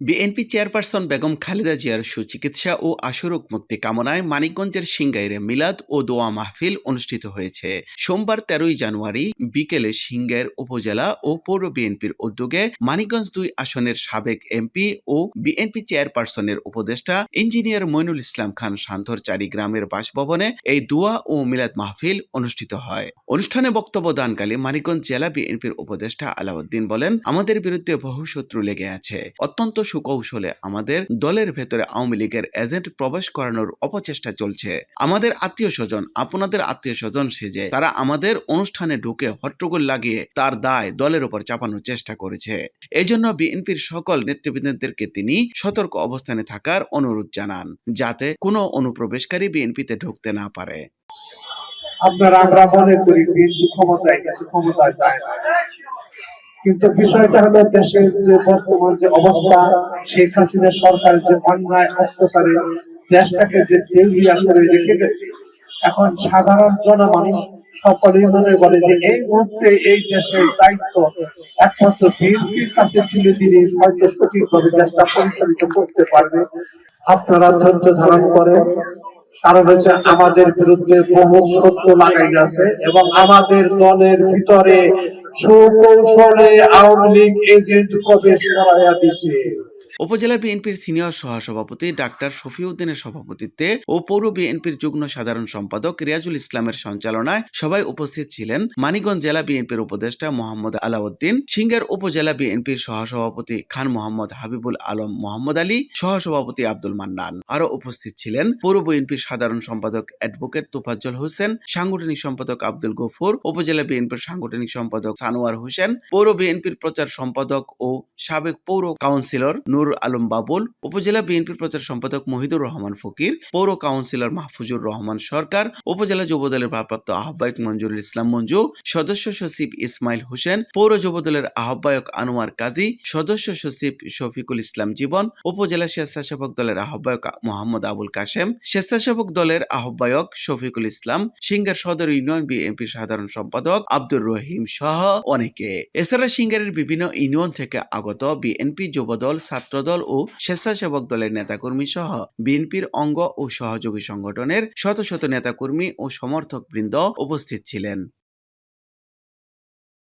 BNP chairperson Begum Khaleda জিয়ার সুচিকিৎসা ও আশুরোগ মুক্তি কামনায় মানিকগঞ্জের সিংগাইরে মিলাদ ও দোয়া মাহফিল অনুষ্ঠিত হয়েছে। সোমবার 13 জানুয়ারি বিকেলে সিংগাইর উপজেলা ও পৌর বিএনপির উদ্যোগে মানিকগঞ্জ 2 আসনের সাবেক এমপি ও বিএনপি চেয়ারপারসনের উপদেষ্টা ইঞ্জিনিয়ার মইনুল ইসলাম খান শান্তর চারি গ্রামের বাসভবনে এই দোয়া ও মিলাদ মাহফিল অনুষ্ঠিত হয়। অনুষ্ঠানে বক্তব্য দানকালে মানিকগঞ্জ জেলা বিএনপির উপদেষ্টা আলাউদ্দিন বলেন, আমাদের বিরুদ্ধে বহু শত্রু লেগে আছে। অত্যন্ত সুকৌশলে আমাদের দলের ভেতরে আওয়ামী লীগের এজেন্ট প্রবেশ করানোর অপচেষ্টা চলছে। আমাদের আত্মীয় স্বজন আপনাদের আত্মীয় স্বজন সেজে তারা আমাদের অনুষ্ঠানে ঢুকে হট্টগোল লাগিয়ে তার দায় দলের উপর চাপানোর চেষ্টা করেছে। এই জন্য বিএনপির সকল নেতৃবৃন্দদেরকে তিনি সতর্ক অবস্থানে থাকার অনুরোধ জানান, যাতে কোনো অনুপ্রবেশকারী বিএনপিতে ঢুকতে না পারে। আমরা মনে করি বিএনপি ক্ষমতায় গেছে, ক্ষমতায় যায় না, কিন্তু বিষয়টা হলো দেশের যে বর্তমান যে অবস্থা, শেখ হাসিনা সরকারের যে অন্যায় অত্যাচারে দেশটাকে যে দেউলিয়া করে রেখে গেছে, এখন সাধারণ জনমানুষ সকলেই মনে করে যে এই মুহূর্তে এই দেশের দায়িত্ব একমাত্র বিএনপির কাছে তুলে দিলে হয়তো সঠিকভাবে দেশটা পরিচালিত করতে পারবে। আপনারা ধৈর্য ধারণ করেন, কারণ হচ্ছে আমাদের বিরুদ্ধে বহু শত্রু লাগাই গেছে এবং আমাদের দলের ভিতরে সুকৌশলে আওয়ামী লীগ এজেন্ট প্রবেশ করাইয়া দিছে। উপজেলা বিএনপির সিনিয়র সহসভাপতি ডাক্তার শফিউদ্দিনের সভাপতিত্বে ও পৌর বিএনপির যুগ্ম সাধারণ সম্পাদক রিয়াজুল ইসলামের সঞ্চালনায় সবাই উপস্থিত ছিলেন মানিকগঞ্জ জেলা বিএনপির উপদেষ্টা মোহাম্মদ আলাউদ্দিন, সিংগাইর উপজেলা বিএনপির সহসভাপতি খান মোহাম্মদ হাবিবুল আলম মোহাম্মদ আলী, সহসভাপতি আব্দুল মান্নান। আরো উপস্থিত ছিলেন পৌর বিএনপির সাধারণ সম্পাদক অ্যাডভোকেট তোফাজ্জল হোসেন, সাংগঠনিক সম্পাদক আব্দুল গফুর, উপজেলা বিএনপির সাংগঠনিক সম্পাদক সানোয়ার হোসেন, পৌর বিএনপির প্রচার সম্পাদক ও সাবেক পৌর কাউন্সিলর নূর আলম বাবুল, উপজেলা বিএনপির প্রচার সম্পাদক মহিদুর রহমান ফকির, পৌর কাউন্সিলর মাহফুজুর রহমান সরকার, উপজেলা যুবদলের ভারপ্রাপ্ত আহ্বায়ক মঞ্জুরুল ইসলাম মঞ্জু, সদস্য সচিব ইসমাইল হোসেন, পৌর যুবদলের আহ্বায়ক আনোয়ার কাজী, সদস্য সচিব শফিকুল ইসলাম জীবন, উপজেলা স্বেচ্ছাসেবক দলের আহ্বায়ক মোহাম্মদ আবুল কাশেম, স্বেচ্ছাসেবক দলের আহ্বায়ক শফিকুল ইসলাম, সিংগার সদর ইউনিয়ন বিএনপির সাধারণ সম্পাদক আব্দুর রহিম সহ অনেকে। এছাড়া সিংগারের বিভিন্ন ইউনিয়ন থেকে আগত বিএনপি যুবদল, ছাত্রদল ও স্বেচ্ছাসেবক দলের নেতাকর্মী সহ বিএনপির অঙ্গ ও সহযোগী সংগঠনের শত শত নেতাকর্মী ও সমর্থক বৃন্দ উপস্থিত ছিলেন।